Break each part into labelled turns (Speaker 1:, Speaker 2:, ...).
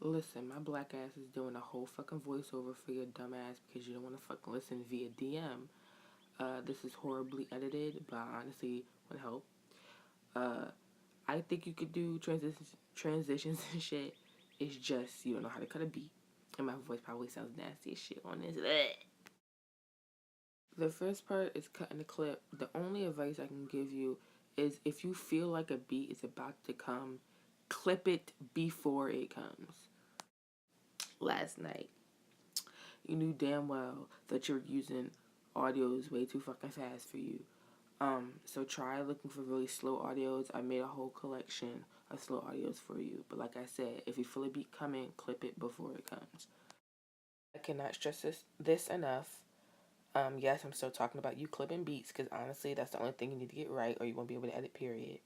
Speaker 1: Listen, my black ass is doing a whole fucking voiceover for your dumb ass because you don't want to fucking listen via DM. This is horribly edited, but I honestly would help. I think you could do transitions and shit. It's just you don't know how to cut a beat, and my voice probably sounds nasty as shit on this. The first part is cutting the clip. The only advice I can give you is if you feel like a beat is about to come, clip it before it comes. Last night, you knew damn well that you're using audios way too fucking fast for you. So try looking for really slow audios. I made a whole collection of slow audios for you. But like I said, if you feel a beat coming, clip it before it comes. I cannot stress this enough. Yes, I'm still talking about you clipping beats because honestly, that's the only thing you need to get right or you won't be able to edit, period.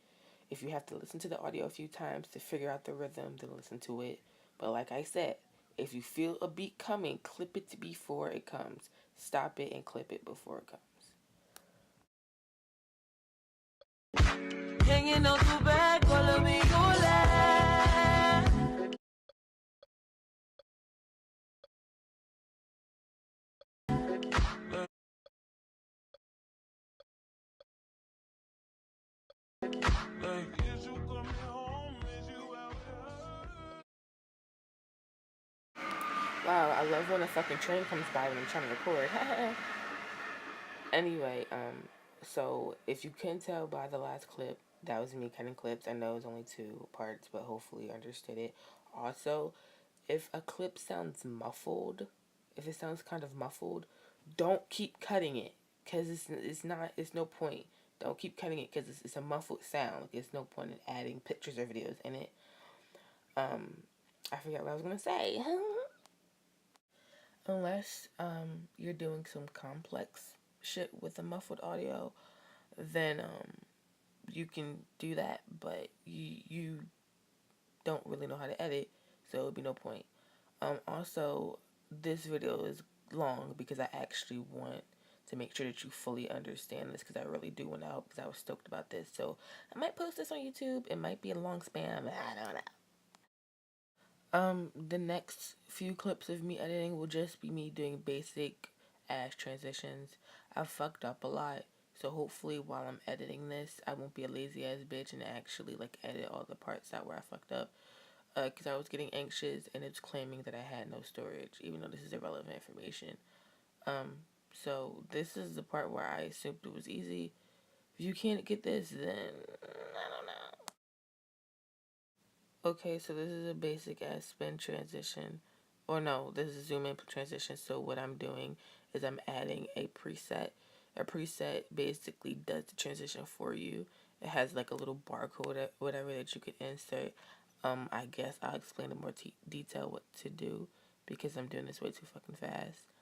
Speaker 1: If you have to listen to the audio a few times to figure out the rhythm, then listen to it. But like I said, if you feel a beat coming, clip it before it comes. Stop it and clip it before it comes. Hanging on to back, follow me, Wow, I love when a fucking train comes by when I'm trying to record. Anyway, so if you can tell by the last clip, that was me cutting clips. I know it was only 2 parts, but hopefully you understood it. Also, if a clip sounds muffled, if it sounds kind of muffled, don't keep cutting it, because it's no point. Don't keep cutting it because it's a muffled sound. Like, there's no point in adding pictures or videos in it. I forgot what I was gonna say. Unless you're doing some complex shit with the muffled audio, then you can do that, but you don't really know how to edit, so it would be no point. Also, this video is long because I actually want to make sure that you fully understand this because I really do want to help because I was stoked about this. So I might post this on YouTube. It might be a long spam. I don't know. The next few clips of me editing will just be me doing basic ass transitions. I've fucked up a lot, so hopefully while I'm editing this, I won't be a lazy ass bitch and actually like edit all the parts out where I fucked up. Because I was getting anxious and it's claiming that I had no storage, even though this is irrelevant information. So this is the part where I assumed it was easy. If you can't get this, then I don't know. Okay, so this is a basic ass spin transition. Or no, this is zoom in transition. So what I'm doing is I'm adding a preset. A preset basically does the transition for you. It has like a little barcode or whatever that you could insert. I guess I'll explain in more detail what to do because I'm doing this way too fucking fast.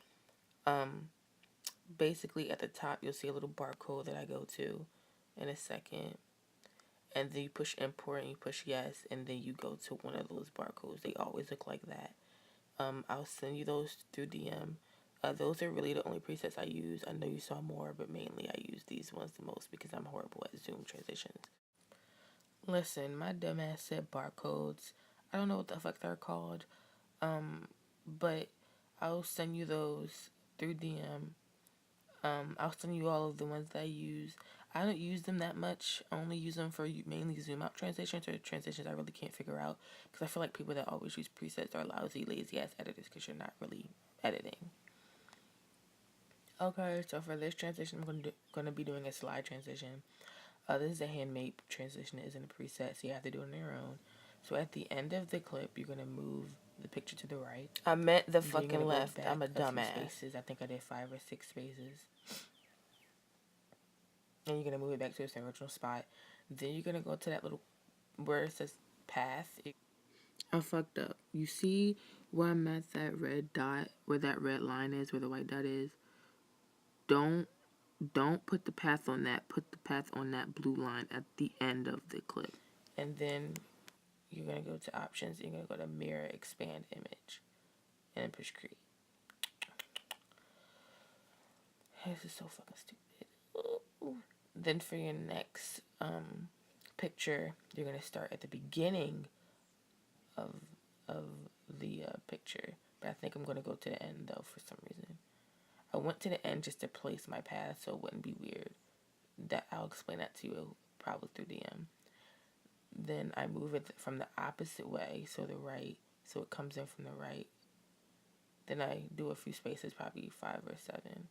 Speaker 1: Basically at the top you'll see a little barcode that I go to in a second. And then you push import and you push yes, and then you go to one of those barcodes. They always look like that. I'll send you those through DM. Those are really the only presets I use. I know you saw more, but mainly I use these ones the most because I'm horrible at zoom transitions. Listen, my dumbass said barcodes. I don't know what the fuck they're called, but I'll send you those through DM. I'll send you all of the ones that I use. I don't use them that much. I only use them for mainly zoom out transitions or transitions I really can't figure out because I feel like people that always use presets are lousy, lazy ass editors because you're not really editing. Okay, so for this transition, I'm going to be doing a slide transition. This is a handmade transition. It isn't a preset, so you have to do it on your own. So at the end of the clip, you're going to move the picture to the right. I meant the fucking left. I'm a dumbass. Spaces. I think I did 5 or 6 spaces. And you're going to move it back to its original spot. Then you're going to go to that little, where it says path. I fucked up. You see where I'm at that red dot, where that red line is, where the white dot is? Don't put the path on that. Put the path on that blue line at the end of the clip. And then you're going to go to options. You're going to go to mirror expand image. And then push create. This is so fucking stupid. Ooh. Then for your next picture, you're going to start at the beginning of picture. But I think I'm going to go to the end, though, for some reason. I went to the end just to place my path so it wouldn't be weird. That I'll explain that to you probably through DM. Then I move it from the opposite way, so the right, so it comes in from the right. Then I do a few spaces, probably 5 or 7.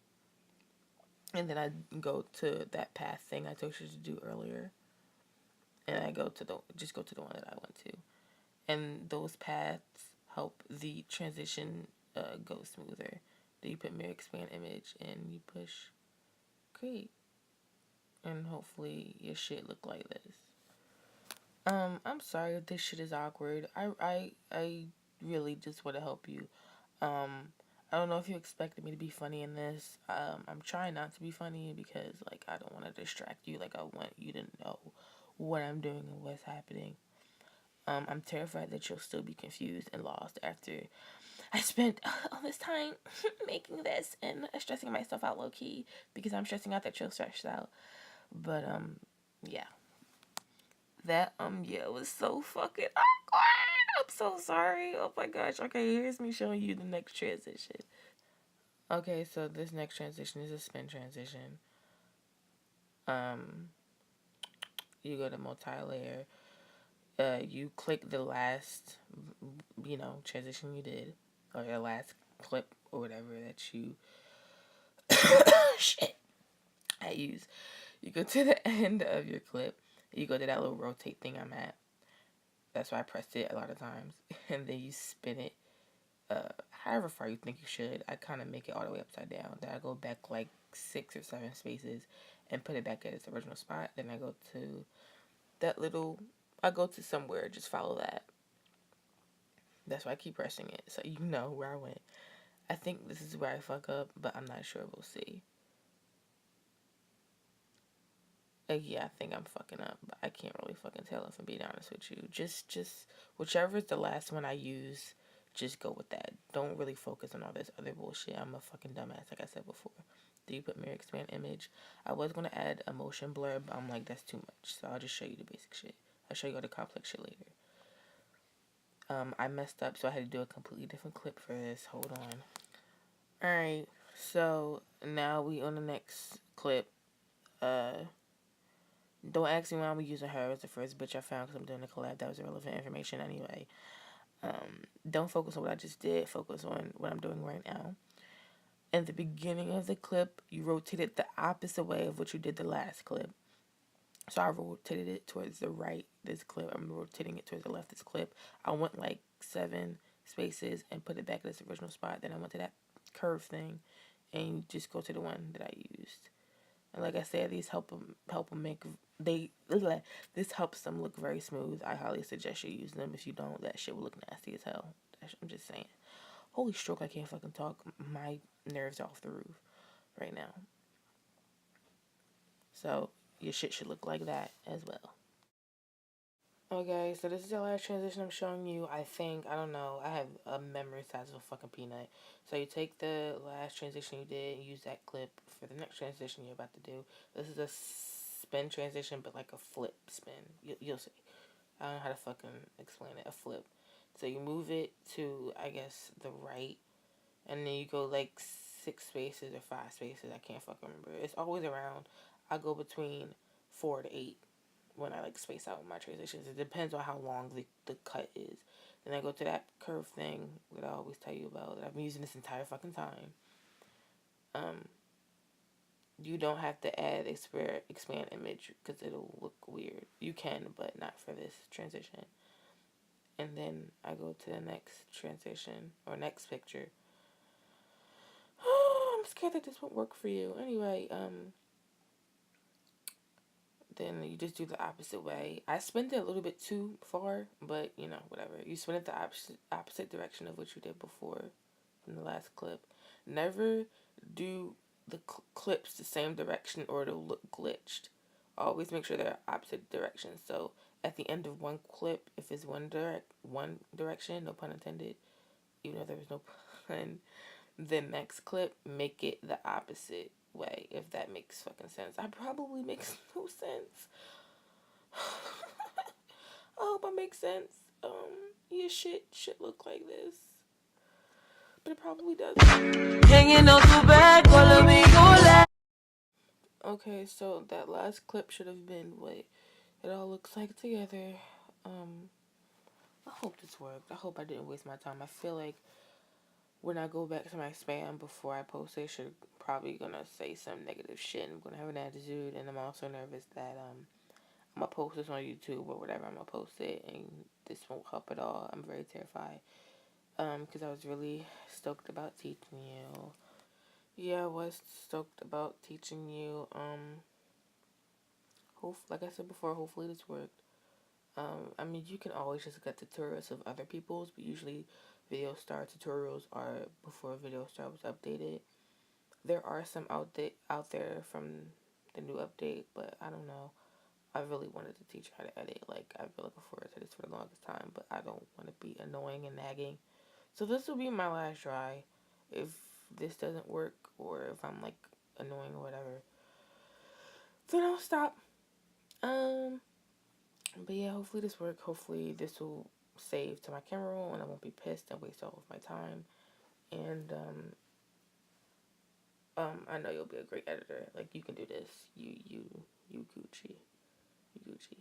Speaker 1: And then I go to that path thing I told you to do earlier. And I go to the one that I went to. And those paths help the transition go smoother. Then you put mirror expand image and you push create. And hopefully your shit look like this. I'm sorry if this shit is awkward. I really just want to help you. I don't know if you expected me to be funny in this. I'm trying not to be funny because, like, I don't want to distract you. Like, I want you to know what I'm doing and what's happening. I'm terrified that you'll still be confused and lost after I spent all this time making this and stressing myself out low-key because I'm stressing out that you'll stress out. But, yeah. That, yeah, it was so fucking awkward. I'm so sorry. Oh my gosh. Okay, here's me showing you the next transition. Okay, so this next transition is a spin transition. You go to multi-layer. You click the last, transition you did, or the last clip or whatever that you shit I use. You go to the end of your clip. You go to that little rotate thing I'm at. That's why I pressed it a lot of times, and then you spin it. However far you think you should. I kind of make it all the way upside down. Then I go back like 6 or 7 spaces and put it back at its original spot. Then I go to that little, I go to somewhere, just follow that. That's why I keep pressing it, so you know where I went. I think this is where I fuck up, but I'm not sure. We'll see. Yeah, I think I'm fucking up, but I can't really fucking tell if I'm being honest with you. Just whichever is the last one I use, just go with that. Don't really focus on all this other bullshit. I'm a fucking dumbass, like I said before. Do you put mirror expand image? I was going to add a motion blur, but I'm like, that's too much. So I'll just show you the basic shit. I'll show you all the complex shit later. I messed up, so I had to do a completely different clip for this. Hold on. Alright, so now we on the next clip. Don't ask me why I'm using her as the first bitch I found because I'm doing a collab. That was irrelevant information anyway. Don't focus on what I just did. Focus on what I'm doing right now. In the beginning of the clip, you rotated the opposite way of what you did the last clip. So I rotated it towards the right this clip. I'm rotating it towards the left this clip. I went like 7 spaces and put it back at its original spot. Then I went to that curve thing and you just go to the one that I used. And like I said, these help them make this helps them look very smooth. I highly suggest you use them. If you don't, that shit will look nasty as hell. I'm just saying. Holy stroke, I can't fucking talk. My nerves are off the roof right now. So your shit should look like that as well. Okay, so this is the last transition I'm showing you. I think, I don't know, I have a memory size of a fucking peanut. So you take the last transition you did and use that clip for the next transition you're about to do. This is a spin transition, but like a flip spin. You'll see. I don't know how to fucking explain it. A flip. So you move it to, I guess, the right, and then you go like 6 spaces or 5 spaces. I can't fucking remember. It's always around. I go between 4 to 8 when I like space out my transitions. It depends on how long the cut is. Then I go to that curve thing that I always tell you about that I've been using this entire fucking time. You don't have to add expand image because it'll look weird. You can, but not for this transition. And then I go to the next transition or next picture. Oh, I'm scared that this won't work for you. Anyway, then you just do the opposite way. I spun it a little bit too far, but you know, whatever. You spin it the opposite direction of what you did before from the last clip. Never do the clips the same direction or it'll look glitched. Always make sure they're opposite directions. So at the end of one clip, if it's one direction, no pun intended, even though there was no pun, the next clip, make it the opposite way, if that makes fucking sense. I probably makes no sense. I hope I make sense. Your shit should look like this. but it probably does. Hanging on to back, follow me, go. Okay, so that last clip should have been what it all looks like together. I hope this worked. I hope I didn't waste my time. I feel like when I go back to my spam before I post it, should probably gonna say some negative shit. I'm gonna have an attitude, and I'm also nervous that I'm gonna post this on YouTube or whatever. I'm gonna post it, and this won't help at all. I'm very terrified. Because I was really stoked about teaching you. Yeah, I was stoked about teaching you. Like I said before, hopefully this worked. I mean, you can always just get tutorials of other people's, but usually Video Star tutorials are before Video Star was updated. There are some out there from the new update, but I don't know. I really wanted to teach how to edit. Like, I've been looking forward to this for the longest time, but I don't want to be annoying and nagging. So this will be my last try. If this doesn't work, or if I'm like annoying or whatever, then I'll stop. But yeah, hopefully this works. Hopefully this will save to my camera roll, and I won't be pissed and waste all of my time. And I know you'll be a great editor. Like, you can do this. You Gucci. You Gucci.